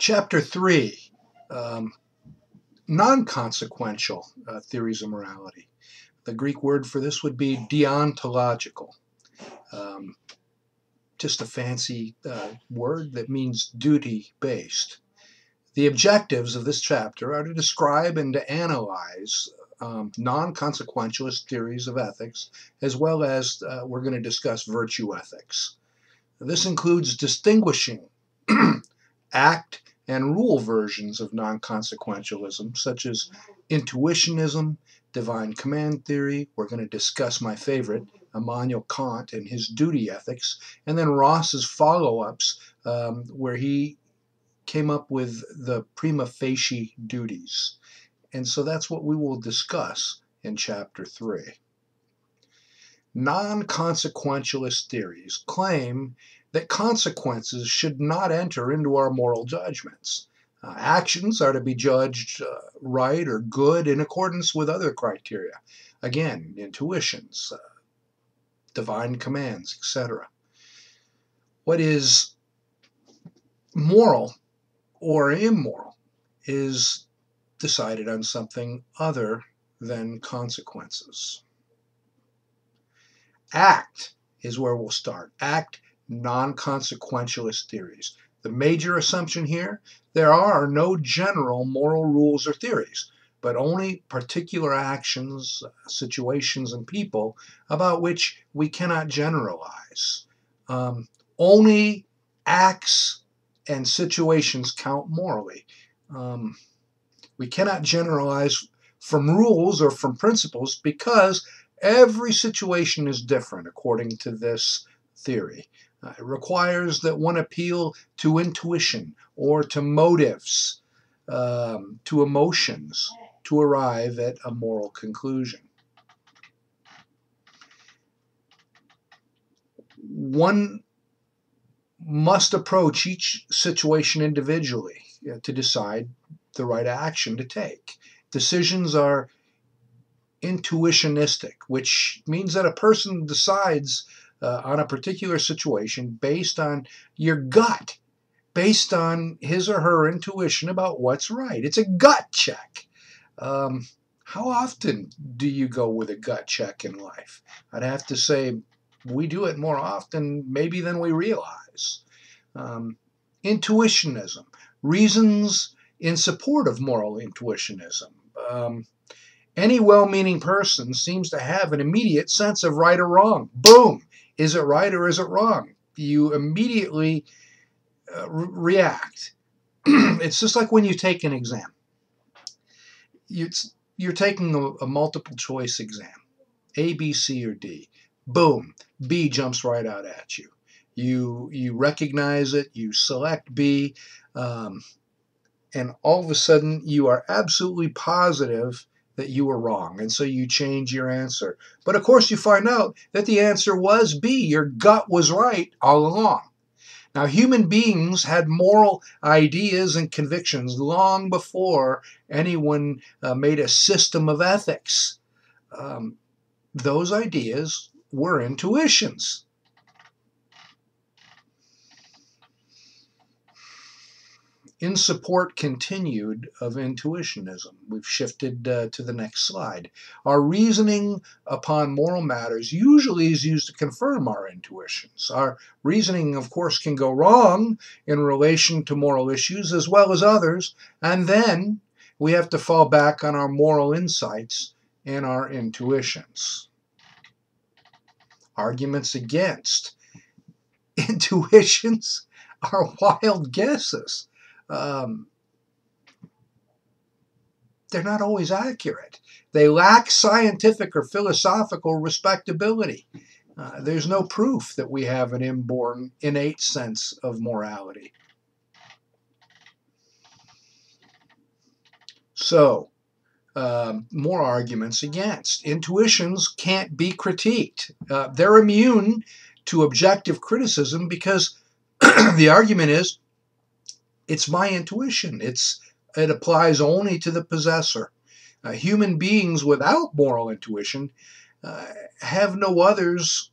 Chapter 3, Non-Consequential Theories of Morality. The Greek word for this would be deontological. Just a fancy word that means duty-based. The objectives of this chapter are to describe and to analyze non-consequentialist theories of ethics, as well as we're going to discuss virtue ethics. This includes distinguishing act and rule versions of non-consequentialism, such as Intuitionism, divine command theory. We're going to discuss my favorite, Immanuel Kant and his duty ethics, and then Ross's follow-ups, where he came up with the Prima Facie duties. And so that's what we will discuss in Chapter 3. Non-consequentialist theories claim that consequences should not enter into our moral judgments. Actions are to be judged right or good in accordance with other criteria. Again, intuitions, divine commands, etc. What is moral or immoral is decided on something other than consequences. Act is where we'll start. Act, non-consequentialist theories. The major assumption here, there are no general moral rules or theories, but only particular actions, situations, and people about which we cannot generalize. Only acts and situations count morally. We cannot generalize from rules or from principles because every situation is different according to this theory. It requires that one appeal to intuition or to motives, to emotions, to arrive at a moral conclusion. One must approach each situation individually to decide the right action to take. Decisions are intuitionistic, which means that a person decides on a particular situation based on your gut, based on his or her intuition about what's right. It's a gut check. How often do you go with a gut check in life? I'd have to say we do it more often maybe than we realize. Intuitionism, reasons in support of moral intuitionism. Any well-meaning person seems to have an immediate sense of right or wrong. Boom! Is it right or is it wrong? You immediately react. It's just like when you take an exam. You're taking a multiple choice exam, A, B, C, or D. Boom! B jumps right out at you. You recognize it, you select B, and all of a sudden you are absolutely positive that you were wrong, and so you change your answer. But of course you find out that the answer was B. Your gut was right all along. Now, human beings had moral ideas and convictions long before anyone made a system of ethics. Those ideas were intuitions. In support continued of Intuitionism. We've shifted to the next slide. Our reasoning upon moral matters usually is used to confirm our intuitions. Our reasoning, of course, can go wrong in relation to moral issues as well as others, and then we have to fall back on our moral insights and our intuitions. Arguments against intuitions are wild guesses. They're not always accurate. They lack scientific or philosophical respectability. There's no proof that we have an inborn, innate sense of morality. So, more arguments against. Intuitions can't be critiqued. They're immune to objective criticism because the argument is, it's my intuition. It applies only to the possessor. Human beings without moral intuition have no others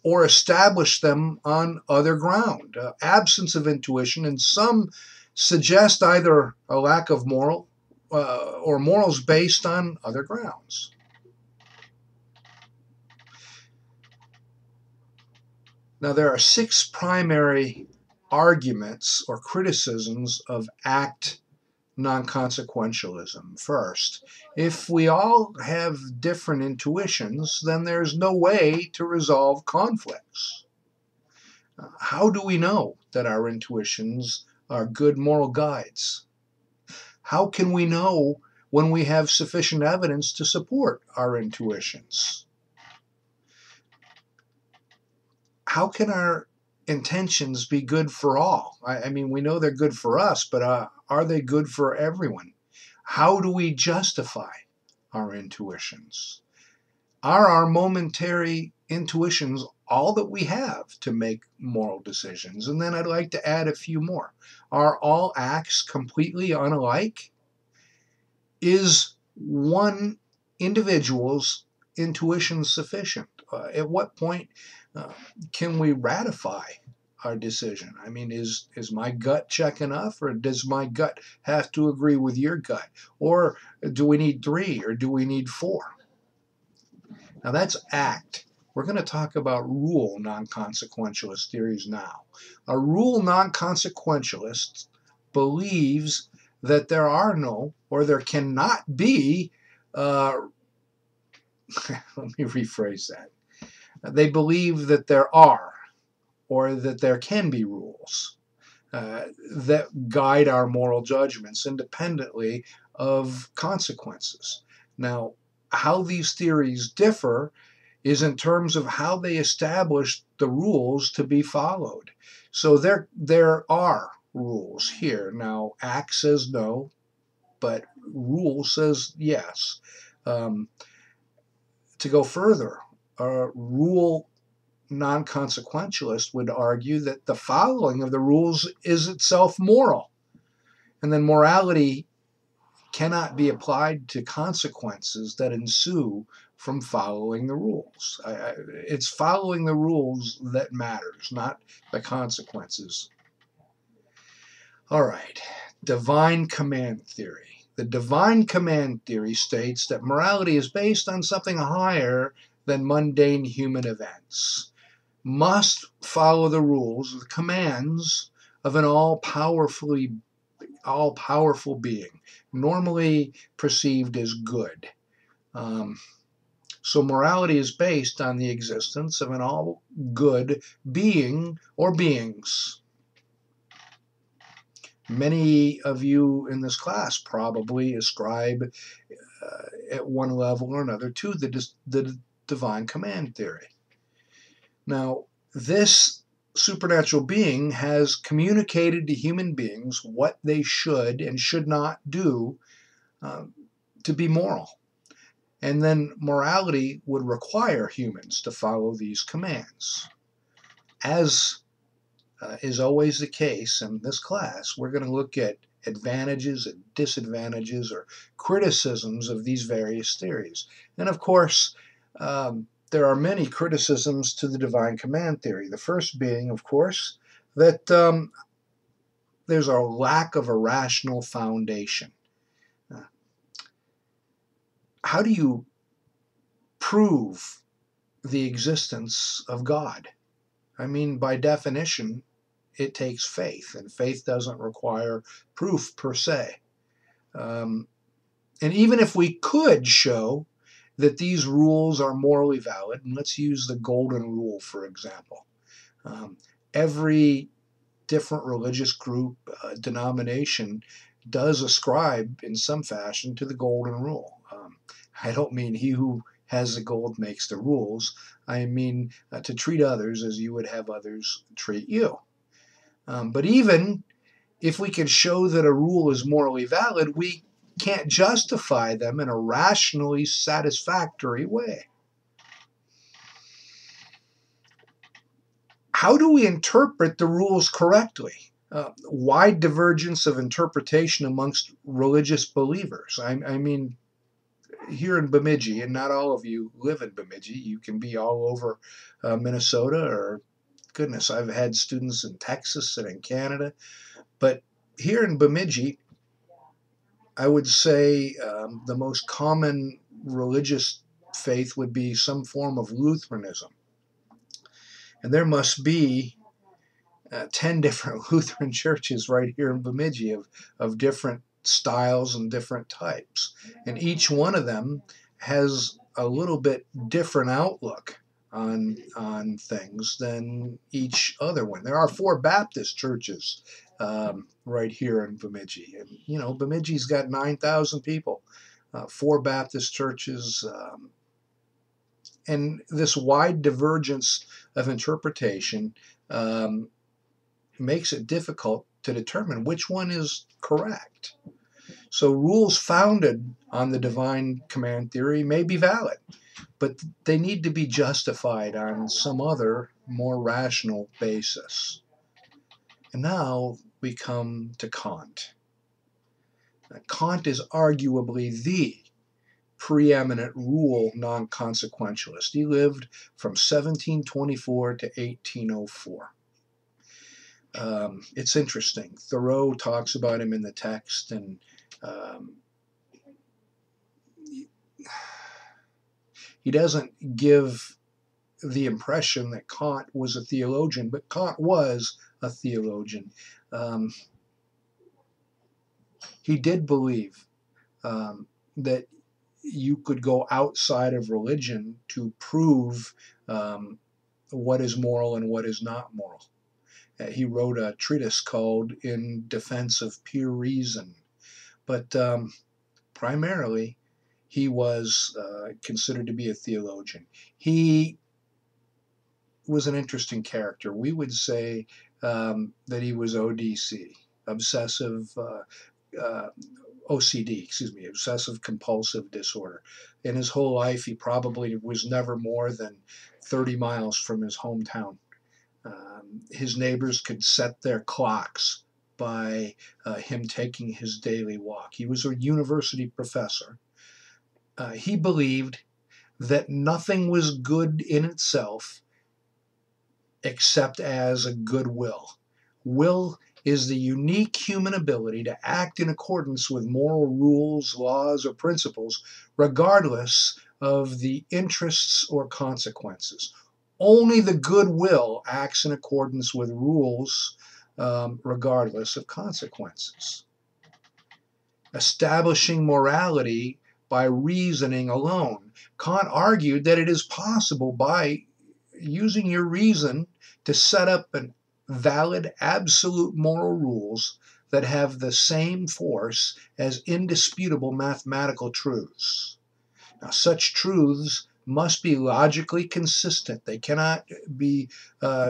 or establish them on other ground. Absence of intuition, and some suggest either a lack of moral or morals based on other grounds. Now, there are 6 primary arguments or criticisms of act non-consequentialism. First, if we all have different intuitions, then there's no way to resolve conflicts. How do we know that our intuitions are good moral guides? How can we know when we have sufficient evidence to support our intuitions? How can our intentions be good for all? I mean, we know they're good for us, but are they good for everyone? How do we justify our intuitions? Are our momentary intuitions all that we have to make moral decisions? And then I'd like to add a few more. Are all acts completely unalike? Is one individual's intuition sufficient? At what point can we ratify our decision? I mean, is my gut check enough, or does my gut have to agree with your gut? Or do we need 3, or do we need 4? Now that's act. We're going to talk about rule non-consequentialist theories now. A rule non-consequentialist believes that there are no, or there cannot be, let me rephrase that. They believe that there are, or that there can be rules that guide our moral judgments independently of consequences. Now, how these theories differ is in terms of how they establish the rules to be followed. So there are rules here. Now, act says no, but rule says yes. To go further, a rule non-consequentialist would argue that the following of the rules is itself moral, and then morality cannot be applied to consequences that ensue from following the rules. It's following the rules that matters, not the consequences. All right, divine command theory. The divine command theory states that morality is based on something higher than mundane human events, must follow the rules, the commands of an all-powerful being, normally perceived as good. So morality is based on the existence of an all-good being or beings. Many of you in this class probably ascribe at one level or another to the divine command theory. Now, this supernatural being has communicated to human beings what they should and should not do to be moral. And then morality would require humans to follow these commands. As is always the case in this class, we're going to look at advantages and disadvantages or criticisms of these various theories. And of course, there are many criticisms to the divine command theory. The first being, of course, that there's a lack of a rational foundation. How do you prove the existence of God? I mean, by definition, it takes faith, and faith doesn't require proof per se. And even if we could show that these rules are morally valid, and let's use the golden rule, for example. Every different religious group, denomination, does ascribe in some fashion to the golden rule. I don't mean he who has the gold makes the rules. I mean to treat others as you would have others treat you. But even if we could show that a rule is morally valid, we can't justify them in a rationally satisfactory way. How do we interpret the rules correctly? Wide divergence of interpretation amongst religious believers. I mean, here in Bemidji, and not all of you live in Bemidji. You can be all over Minnesota, or goodness, I've had students in Texas and in Canada. But here in Bemidji, I would say the most common religious faith would be some form of Lutheranism. And there must be 10 different Lutheran churches right here in Bemidji of different styles and different types. And each one of them has a little bit different outlook on things than each other one. There are 4 Baptist churches right here in Bemidji. And, you know, Bemidji's got 9,000 people, 4 Baptist churches. And this wide divergence of interpretation makes it difficult to determine which one is correct. So rules founded on the divine command theory may be valid, but they need to be justified on some other, more rational basis. And now we come to Kant. Kant is arguably the preeminent rule non-consequentialist. He lived from 1724 to 1804. It's interesting. Thoreau talks about him in the text, and he doesn't give the impression that Kant was a theologian, but Kant was a theologian. He did believe that you could go outside of religion to prove what is moral and what is not moral. He wrote a treatise called In Defense of Pure Reason. But primarily, he was considered to be a theologian. He was an interesting character. We would say that he was ODC, OCD, obsessive compulsive disorder. In his whole life, he probably was never more than 30 miles from his hometown. His neighbors could set their clocks by him taking his daily walk. He was a university professor. He believed that nothing was good in itself except as a good will. Will is the unique human ability to act in accordance with moral rules, laws, or principles, regardless of the interests or consequences. Only the good will acts in accordance with rules, regardless of consequences. Establishing morality by reasoning alone. Kant argued that it is possible by using your reason to set up an valid absolute moral rules that have the same force as indisputable mathematical truths. Now, such truths must be logically consistent. They cannot be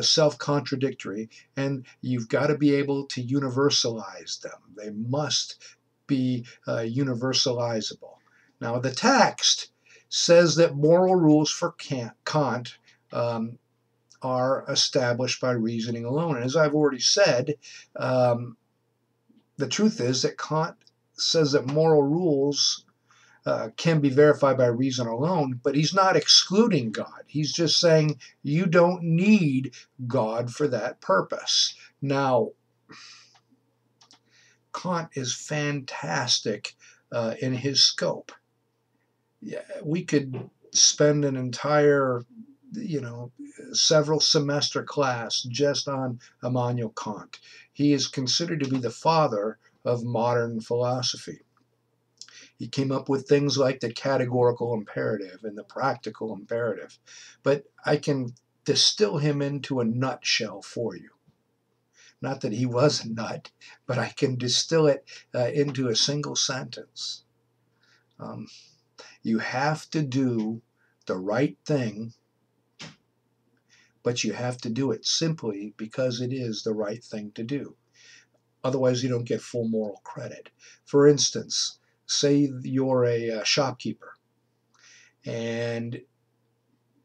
self-contradictory, and you've got to be able to universalize them. They must be universalizable. Now, the text says that moral rules for Kant are established by reasoning alone. And as I've already said, the truth is that Kant says that moral rules can be verified by reason alone, but he's not excluding God. He's just saying you don't need God for that purpose. Now, Kant is fantastic in his scope. Yeah, we could spend an entire, several semester class just on Immanuel Kant. He is considered to be the father of modern philosophy. He came up with things like the categorical imperative and the practical imperative. But I can distill him into a nutshell for you. Not that he was a nut, but I can distill it into a single sentence. You have to do the right thing, but you have to do it simply because it is the right thing to do. Otherwise, you don't get full moral credit. For instance, say you're a shopkeeper and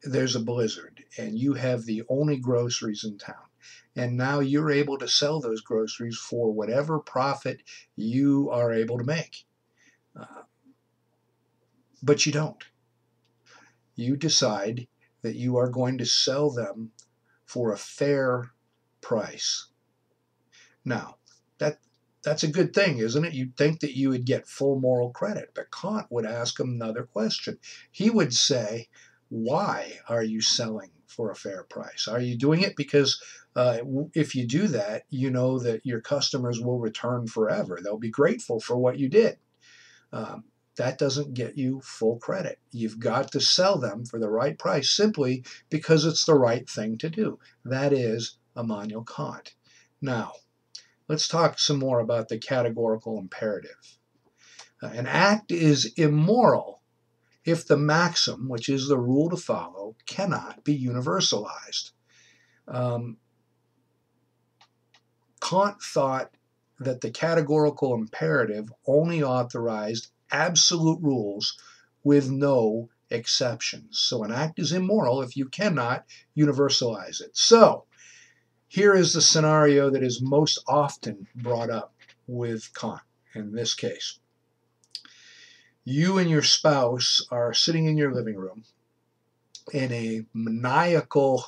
there's a blizzard and you have the only groceries in town. And now you're able to sell those groceries for whatever profit you are able to make. but you don't. You decide that you are going to sell them for a fair price. Now, that's a good thing, isn't it? You'd think that you would get full moral credit, but Kant would ask him another question. He would say, why are you selling for a fair price? Are you doing it because if you do that, you know that your customers will return forever? They'll be grateful for what you did. That doesn't get you full credit. You've got to sell them for the right price simply because it's the right thing to do. That is Immanuel Kant. Now, let's talk some more about the categorical imperative. An act is immoral if the maxim, which is the rule to follow, cannot be universalized. Kant thought that the categorical imperative only authorized absolute rules with no exceptions. So an act is immoral if you cannot universalize it. So here is the scenario that is most often brought up with Kant in this case. You and your spouse are sitting in your living room and a maniacal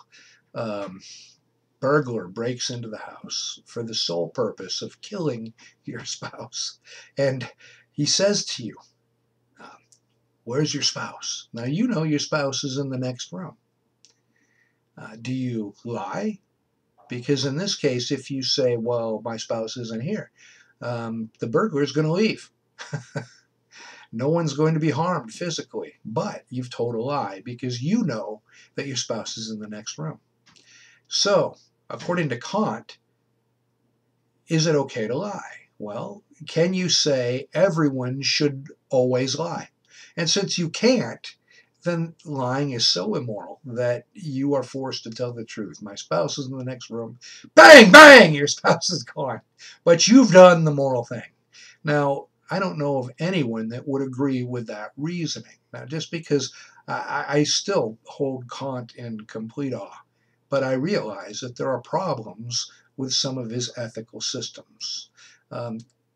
burglar breaks into the house for the sole purpose of killing your spouse. And he says to you, where's your spouse? Now you know your spouse is in the next room. Do you lie? Because in this case, if you say, well, my spouse isn't here, the burglar is going to leave. No one's going to be harmed physically, but you've told a lie because you know that your spouse is in the next room. So, according to Kant, is it okay to lie? Well, can you say everyone should always lie? And since you can't, then lying is so immoral that you are forced to tell the truth. My spouse is in the next room. Bang, bang, your spouse is gone. But you've done the moral thing. Now, I don't know of anyone that would agree with that reasoning. Now, just because I still hold Kant in complete awe, but I realize that there are problems with some of his ethical systems.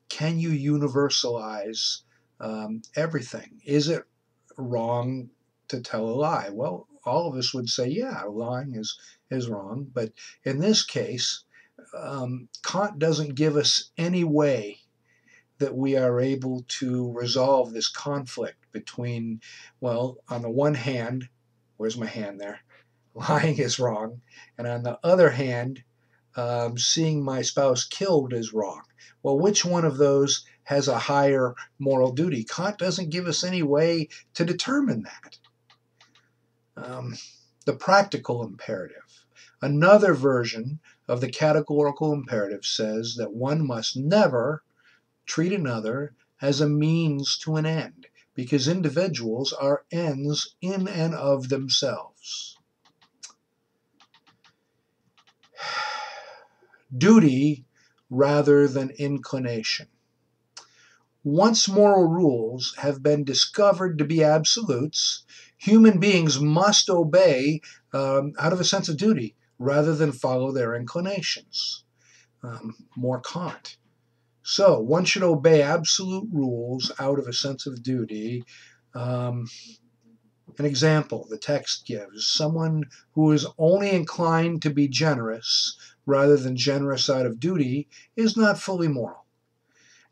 Can you universalize everything? Is it wrong to tell a lie? Well, all of us would say, yeah, lying is wrong. But in this case, Kant doesn't give us any way that we are able to resolve this conflict between, well, on the one hand, where's my hand there? Lying is wrong. And on the other hand, seeing my spouse killed is wrong. Well, which one of those has a higher moral duty? Kant doesn't give us any way to determine that. The practical imperative. Another version of the categorical imperative says that one must never treat another as a means to an end, because individuals are ends in and of themselves. Duty rather than inclination. Once moral rules have been discovered to be absolutes, human beings must obey out of a sense of duty rather than follow their inclinations. More Kant. So one should obey absolute rules out of a sense of duty. An example the text gives: someone who is only inclined to be generous rather than generous out of duty is not fully moral.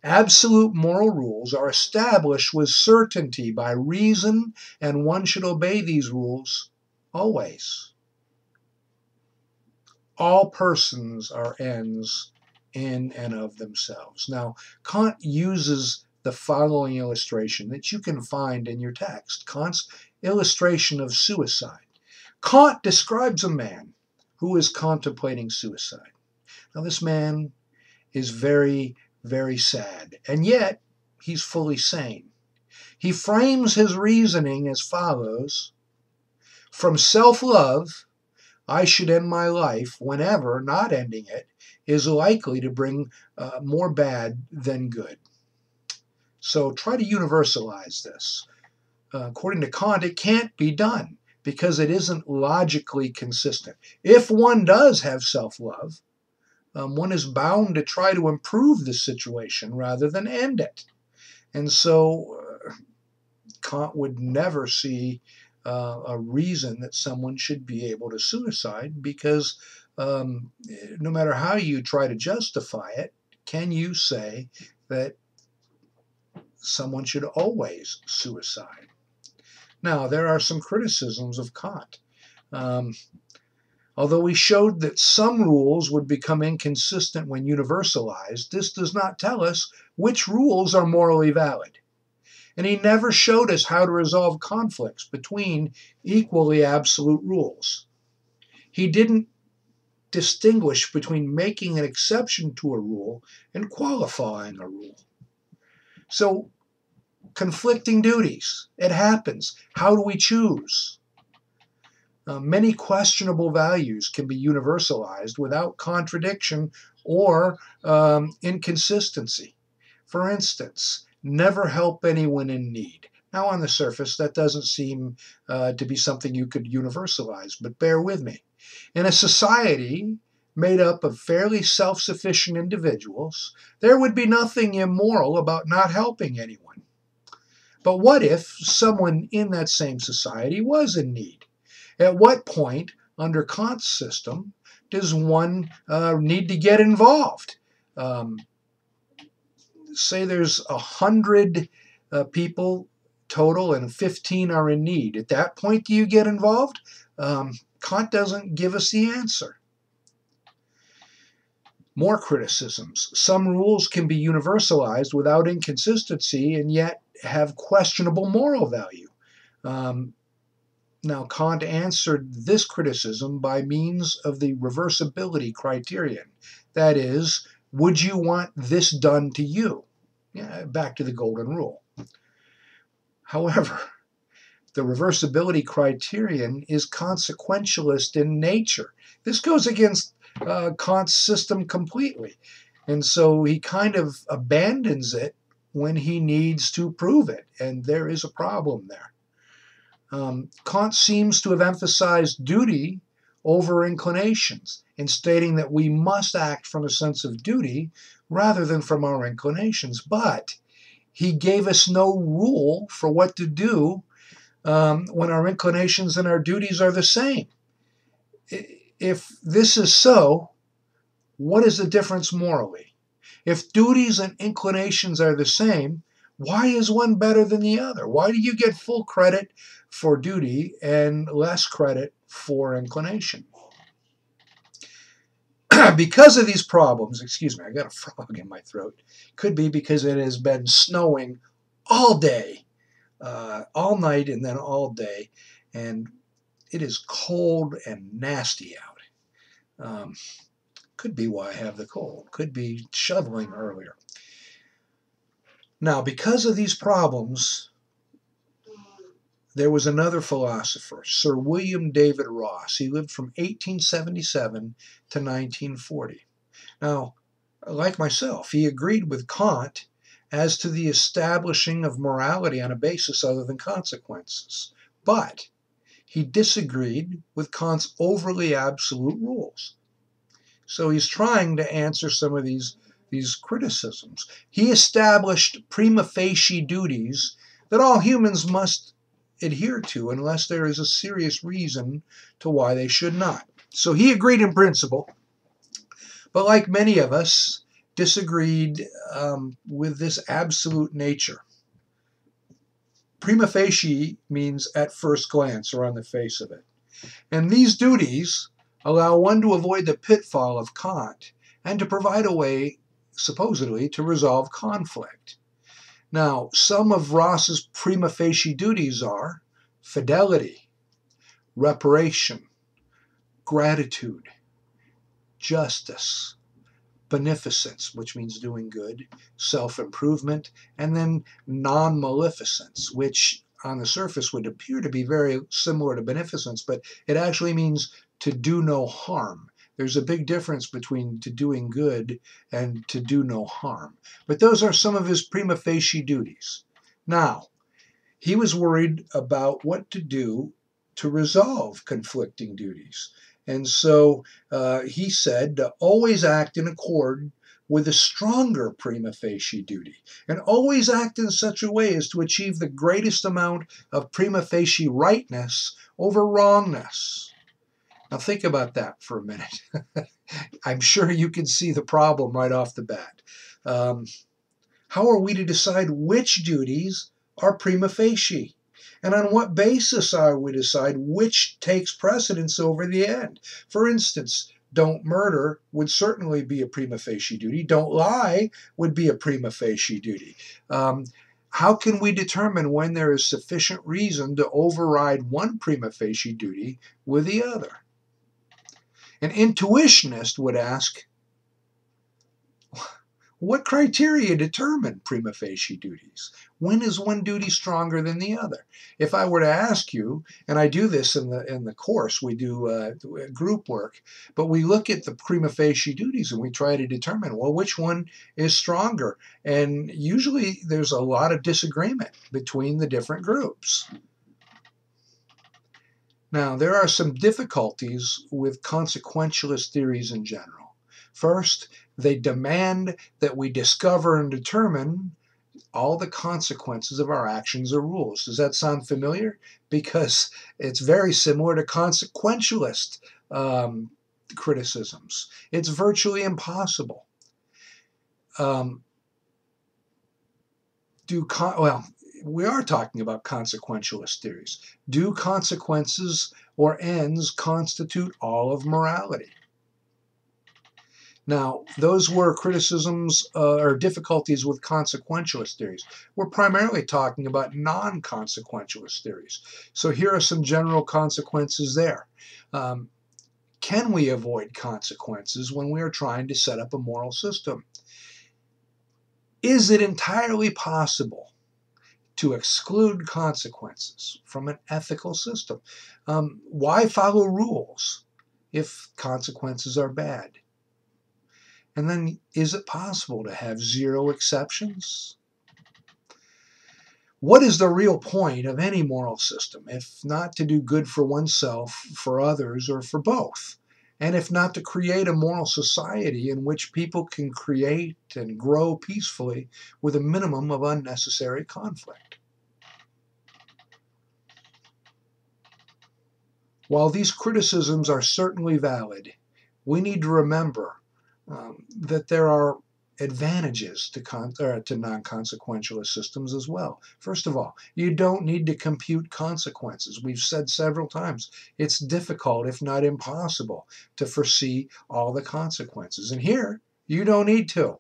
Absolute moral rules are established with certainty by reason, and one should obey these rules always. All persons are ends in and of themselves. Now, Kant uses the following illustration that you can find in your text. Kant's illustration of suicide. Kant describes a man who is contemplating suicide. Now, this man is very, very sad, and yet he's fully sane. He frames his reasoning as follows: from self-love, I should end my life whenever not ending it is likely to bring more bad than good. So try to universalize this. According to Kant, it can't be done because it isn't logically consistent. If one does have self-love, one is bound to try to improve the situation rather than end it. And so Kant would never see a reason that someone should be able to suicide, because no matter how you try to justify it, can you say that someone should always suicide? Now, there are some criticisms of Kant. Although he showed that some rules would become inconsistent when universalized, this does not tell us which rules are morally valid. And he never showed us how to resolve conflicts between equally absolute rules. He didn't distinguish between making an exception to a rule and qualifying a rule. So, conflicting duties, it happens. How do we choose? Many questionable values can be universalized without contradiction or inconsistency. For instance, never help anyone in need. Now, on the surface, that doesn't seem to be something you could universalize, but bear with me. In a society made up of fairly self-sufficient individuals, there would be nothing immoral about not helping anyone. But what if someone in that same society was in need? At what point, under Kant's system, does one need to get involved? Say there's 100 people total and 15 are in need. At that point, do you get involved? Kant doesn't give us the answer. More criticisms. Some rules can be universalized without inconsistency and yet have questionable moral value. Now, Kant answered this criticism by means of the reversibility criterion. That is, would you want this done to you? Yeah, back to the golden rule. However, the reversibility criterion is consequentialist in nature. This goes against Kant's system completely. And so he kind of abandons it when he needs to prove it. And there is a problem there. Kant seems to have emphasized duty over inclinations in stating that we must act from a sense of duty rather than from our inclinations. But he gave us no rule for what to do when our inclinations and our duties are the same. If this is so, what is the difference morally? If duties and inclinations are the same, why is one better than the other? Why do you get full credit for duty and less credit for inclination? Because of these problems, excuse me, I got a frog in my throat. Could be because it has been snowing all day, all night and then all day, and it is cold and nasty out. Could be why I have the cold. Could be shoveling earlier. Now, because of these problems, there was another philosopher, Sir William David Ross. He lived from 1877 to 1940. Now, like myself, he agreed with Kant as to the establishing of morality on a basis other than consequences. But he disagreed with Kant's overly absolute rules. So he's trying to answer some of these criticisms. He established prima facie duties that all humans must adhere to unless there is a serious reason to why they should not. So he agreed in principle, but like many of us, disagreed with this absolute nature. Prima facie means at first glance or on the face of it. And these duties allow one to avoid the pitfall of Kant and to provide a way, supposedly, to resolve conflict. Now, some of Ross's prima facie duties are fidelity, reparation, gratitude, justice, beneficence, which means doing good, self-improvement, and then non-maleficence, which on the surface would appear to be very similar to beneficence, but it actually means to do no harm. There's a big difference between to doing good and to do no harm. But those are some of his prima facie duties. Now, he was worried about what to do to resolve conflicting duties. And so he said to always act in accord with a stronger prima facie duty, and always act in such a way as to achieve the greatest amount of prima facie rightness over wrongness. Now think about that for a minute. I'm sure you can see the problem right off the bat. How are we to decide which duties are prima facie? And on what basis are we to decide which takes precedence over the end? For instance, don't murder would certainly be a prima facie duty. Don't lie would be a prima facie duty. How can we determine when there is sufficient reason to override one prima facie duty with the other? An intuitionist would ask, what criteria determine prima facie duties? When is one duty stronger than the other? If I were to ask you, and I do this in the course, we do group work, but we look at the prima facie duties and we try to determine, well, which one is stronger? And usually there's a lot of disagreement between the different groups. Now, there are some difficulties with consequentialist theories in general. First, they demand that we discover and determine all the consequences of our actions or rules. Does that sound familiar? Because it's very similar to consequentialist criticisms. It's virtually impossible. We are talking about consequentialist theories. Do consequences or ends constitute all of morality? Now, those were criticisms or difficulties with consequentialist theories. We're primarily talking about non-consequentialist theories. So here are some general consequences there. Can we avoid consequences when we are trying to set up a moral system? Is it entirely possible to exclude consequences from an ethical system? Why follow rules if consequences are bad? And then, is it possible to have zero exceptions? What is the real point of any moral system, if not to do good for oneself, for others, or for both? And if not to create a moral society in which people can create and grow peacefully with a minimum of unnecessary conflict? While these criticisms are certainly valid, we need to remember that there are advantages to non-consequentialist systems as well. First of all, you don't need to compute consequences. We've said several times it's difficult, if not impossible, to foresee all the consequences. And here, you don't need to.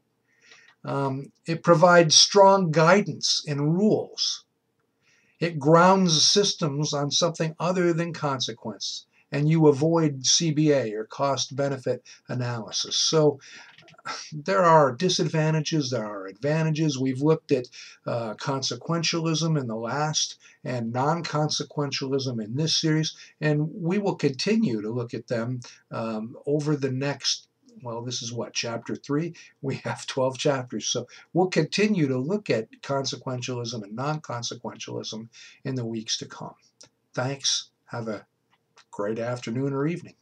It provides strong guidance and rules. It grounds systems on something other than consequence, and you avoid CBA or cost-benefit analysis. So there are disadvantages, there are advantages. We've looked at consequentialism in the last and non-consequentialism in this series, and we will continue to look at them over the next, well, this is what, chapter 3? We have 12 chapters, so we'll continue to look at consequentialism and non-consequentialism in the weeks to come. Thanks. Have a great afternoon or evening.